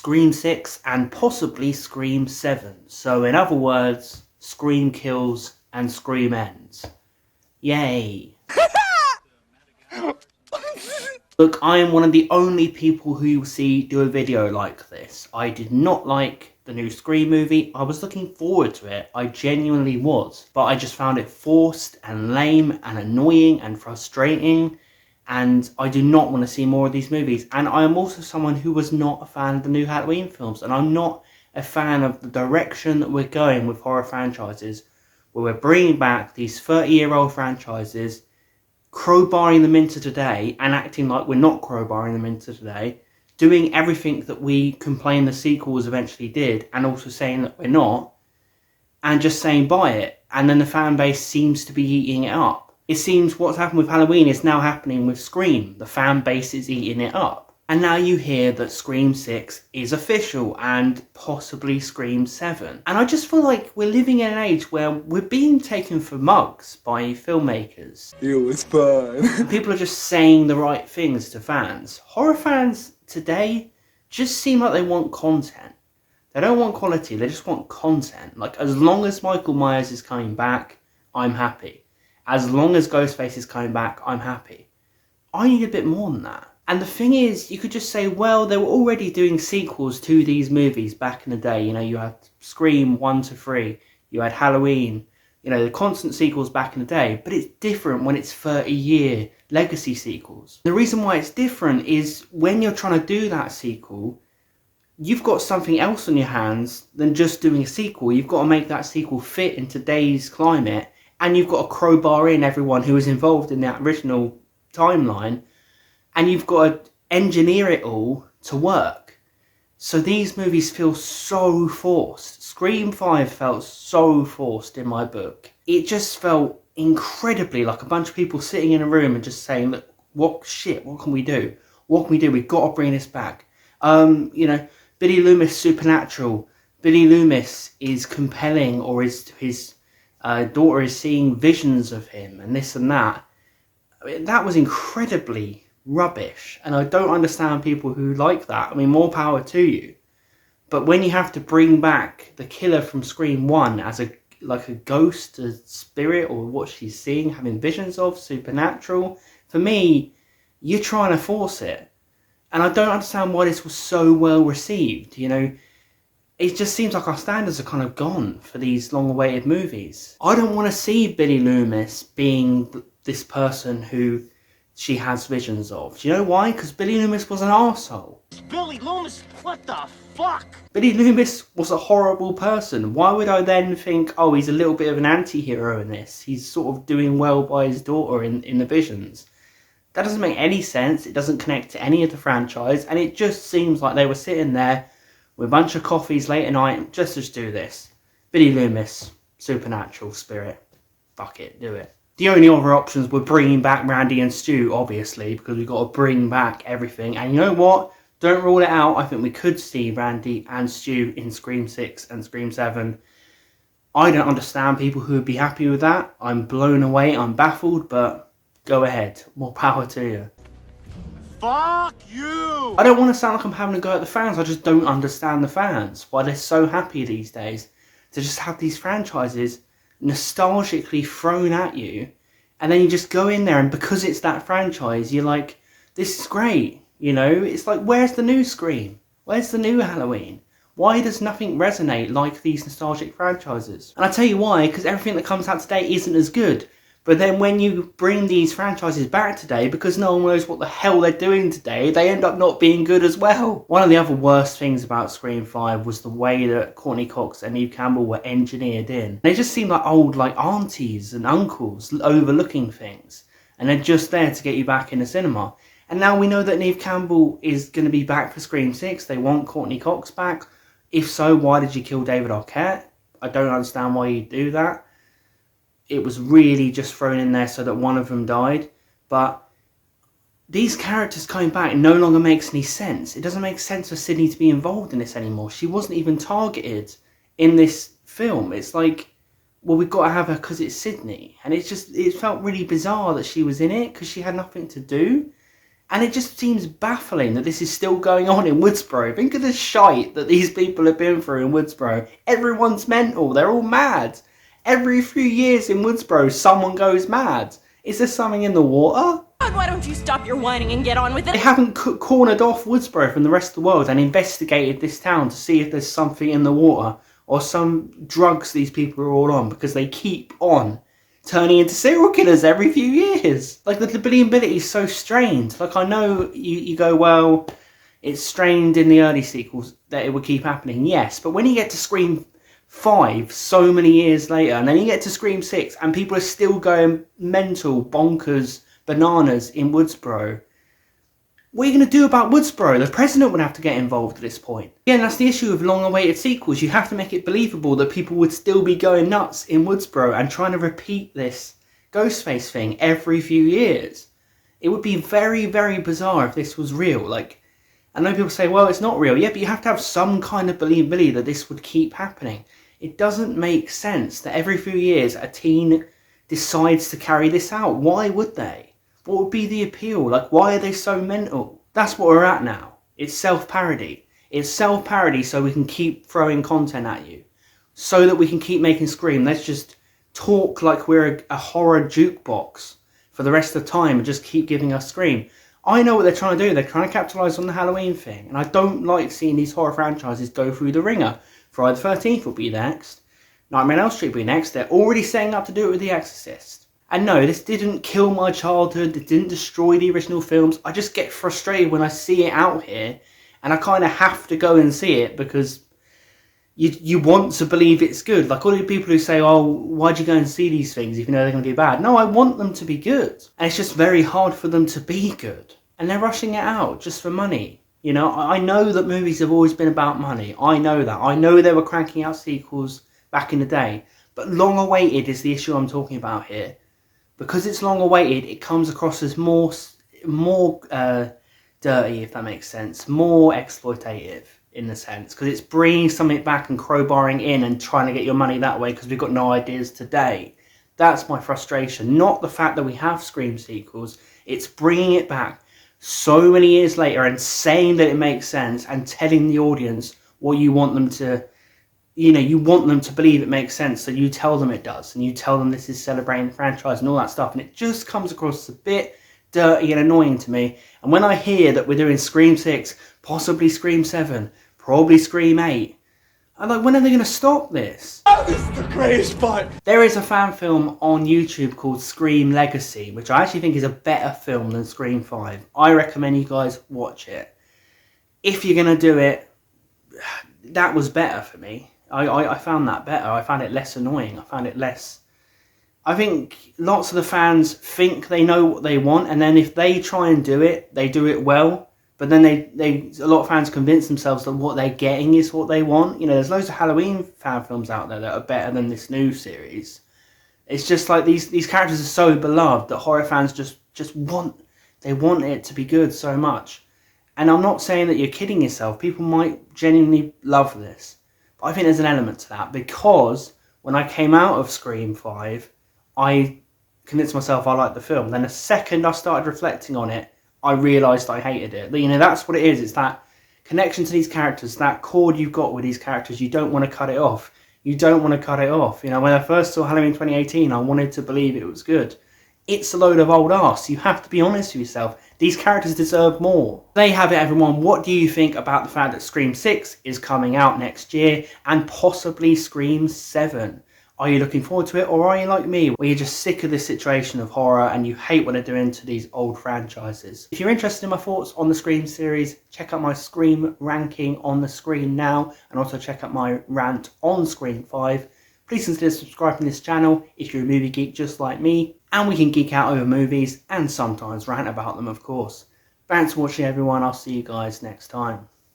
Scream 6 and possibly Scream 7. So in other words, Scream kills and Scream ends. Yay. Look, I am one of the only people who you will see do a video like this. I did not like the new Scream movie. I was looking forward to it. I genuinely was. But I just found it forced and lame and annoying and frustrating. And I do not want to see more of these movies. And I am also someone who was not a fan of the new Halloween films. And I'm not a fan of the direction that we're going with horror franchises, where we're bringing back these 30-year-old franchises, crowbarring them into today and acting like we're not crowbarring them into today, doing everything that we complain the sequels eventually did, and also saying that we're not, and just saying buy it. And then the fan base seems to be eating it up. It seems what's happened with Halloween is now happening with Scream. The fan base is eating it up. And now you hear that Scream 6 is official and possibly Scream 7. And I just feel like we're living in an age where we're being taken for mugs by filmmakers. It was fun. And people are just saying the right things to fans. Horror fans today just seem like they want content. They don't want quality, they just want content. Like, as long as Michael Myers is coming back, I'm happy. As long as Ghostface is coming back, I'm happy. I need a bit more than that. And the thing is, you could just say, well, they were already doing sequels to these movies back in the day. You know, you had Scream 1 to 3, you had Halloween, you know, the constant sequels back in the day. But it's different when it's 30-year legacy sequels. The reason why it's different is when you're trying to do that sequel, you've got something else on your hands than just doing a sequel. You've got to make that sequel fit in today's climate, and you've got to crowbar in everyone who was involved in that original timeline, and you've got to engineer it all to work. So these movies feel so forced. Scream 5 felt so forced in my book. It just felt incredibly like a bunch of people sitting in a room and just saying, look, what can we do? What can we do? We've got to bring this back. You know, Billy Loomis Supernatural. Billy Loomis is compelling, or his daughter is seeing visions of him and this and that. I mean, that was incredibly rubbish, and I don't understand people who like that. I mean, more power to you. But when you have to bring back the killer from Scream 1 as a ghost, a spirit, or what she's seeing, having visions of, supernatural, for me, you're trying to force it. And I don't understand why this was so well received, you know. It just seems like our standards are kind of gone for these long-awaited movies. I don't want to see Billy Loomis being this person who she has visions of. Do you know why? Because Billy Loomis was an arsehole. Billy Loomis? What the fuck? Billy Loomis was a horrible person. Why would I then think, oh, he's a little bit of an anti-hero in this? He's sort of doing well by his daughter in the visions. That doesn't make any sense. It doesn't connect to any of the franchise. And it just seems like they were sitting there with a bunch of coffees late at night. Just do this. Billy Loomis, Supernatural, Spirit. Fuck it, do it. The only other options were bringing back Randy and Stu, obviously, because we've got to bring back everything. And you know what? Don't rule it out. I think we could see Randy and Stu in Scream 6 and Scream 7. I don't understand people who would be happy with that. I'm blown away. I'm baffled, but go ahead. More power to you. Fuck you! I don't want to sound like I'm having a go at the fans. I just don't understand the fans. Why they're so happy these days to just have these franchises nostalgically thrown at you, and then you just go in there, and because it's that franchise, you're like, this is great, you know. It's like, where's the new Scream? Where's the new Halloween? Why does nothing resonate like these nostalgic franchises? And I tell you why, because everything that comes out today isn't as good. But then when you bring these franchises back today, because no one knows what the hell they're doing today, they end up not being good as well. One of the other worst things about Scream 5 was the way that Courtney Cox and Neve Campbell were engineered in. They just seemed like old, like, aunties and uncles overlooking things. And they're just there to get you back in the cinema. And now we know that Neve Campbell is going to be back for Scream 6. They want Courtney Cox back. If so, why did you kill David Arquette? I don't understand why you do that. It was really just thrown in there so that one of them died. But these characters coming back no longer makes any sense. It doesn't make sense for Sydney to be involved in this anymore. She wasn't even targeted in this film. It's like, well, we've got to have her because it's Sydney. And it felt really bizarre that she was in it because she had nothing to do. And it just seems baffling that this is still going on in Woodsboro. Think of the shite that these people have been through in Woodsboro. Everyone's mental. They're all mad. Every few years in Woodsboro, someone goes mad. Is there something in the water? Why don't you stop your whining and get on with it? They haven't cornered off Woodsboro from the rest of the world and investigated this town to see if there's something in the water or some drugs these people are all on, because they keep on turning into serial killers every few years. Like, the believability is so strained. Like, I know you go, well, it's strained in the early sequels that it would keep happening. Yes, but when you get to Scream 5 so many years later, and then you get to Scream 6 and people are still going mental, bonkers, bananas in Woodsboro, what are you going to do about Woodsboro? The president would have to get involved at this point. Again, that's the issue of long-awaited sequels. You have to make it believable that people would still be going nuts in Woodsboro and trying to repeat this Ghostface thing every few years. It would be very, very bizarre if this was real. Like, I know people say, well, it's not real. Yeah, but you have to have some kind of believability that this would keep happening. It doesn't make sense that every few years a teen decides to carry this out. Why would they? What would be the appeal? Like, why are they so mental? That's what we're at now. It's self-parody. It's self-parody so we can keep throwing content at you. So that we can keep making Scream. Let's just talk like we're a horror jukebox for the rest of the time and just keep giving us Scream. I know what they're trying to do. They're trying to capitalise on the Halloween thing. And I don't like seeing these horror franchises go through the ringer. Friday the 13th will be next. Nightmare on Elm Street will be next. They're already setting up to do it with The Exorcist. And no, this didn't kill my childhood, it didn't destroy the original films. I just get frustrated when I see it out here, and I kind of have to go and see it because you want to believe it's good. Like all the people who say, oh, why'd you go and see these things if you know they're going to be bad? No, I want them to be good. And it's just very hard for them to be good. And they're rushing it out just for money. You know, I know that movies have always been about money. I know that. I know they were cranking out sequels back in the day. But long awaited is the issue I'm talking about here. Because it's long awaited, it comes across as more dirty, if that makes sense, more exploitative in the sense, because it's bringing something back and crowbarring in and trying to get your money that way because we've got no ideas today. That's my frustration, not the fact that we have Scream sequels. It's bringing it back so many years later and saying that it makes sense and telling the audience what you want them to. You know, you want them to believe it makes sense, so you tell them it does, and you tell them this is celebrating the franchise and all that stuff, and it just comes across a bit dirty and annoying to me. And when I hear that we're doing Scream 6, possibly Scream 7, probably Scream 8, I'm like, when are they going to stop this? Oh, this is the greatest part! There is a fan film on YouTube called Scream Legacy, which I actually think is a better film than Scream 5. I recommend you guys watch it. If you're going to do it, that was better for me. I found that better. I found it less annoying. I found it less... I think lots of the fans think they know what they want, and then if they try and do it, they do it well. But then a lot of fans convince themselves that what they're getting is what they want. You know, there's loads of Halloween fan films out there that are better than this new series. It's just like these characters are so beloved that horror fans just want it to be good so much. And I'm not saying that you're kidding yourself. People might genuinely love this. But I think there's an element to that, because when I came out of Scream 5, I convinced myself I liked the film. Then the second I started reflecting on it, I realised I hated it. You know, that's what it is. It's that connection to these characters, that chord you've got with these characters. You don't want to cut it off. You don't want to cut it off. You know, when I first saw Halloween 2018, I wanted to believe it was good. It's a load of old arse. You have to be honest with yourself. These characters deserve more. There you have it, everyone. What do you think about the fact that Scream 6 is coming out next year and possibly Scream 7? Are you looking forward to it, or are you like me, where you're just sick of this situation of horror and you hate what they're doing to these old franchises? If you're interested in my thoughts on the Scream series, check out my Scream ranking on the screen now, and also check out my rant on Scream 5. Please consider subscribing to this channel if you're a movie geek just like me, and we can geek out over movies and sometimes rant about them, of course. Thanks for watching, everyone. I'll see you guys next time.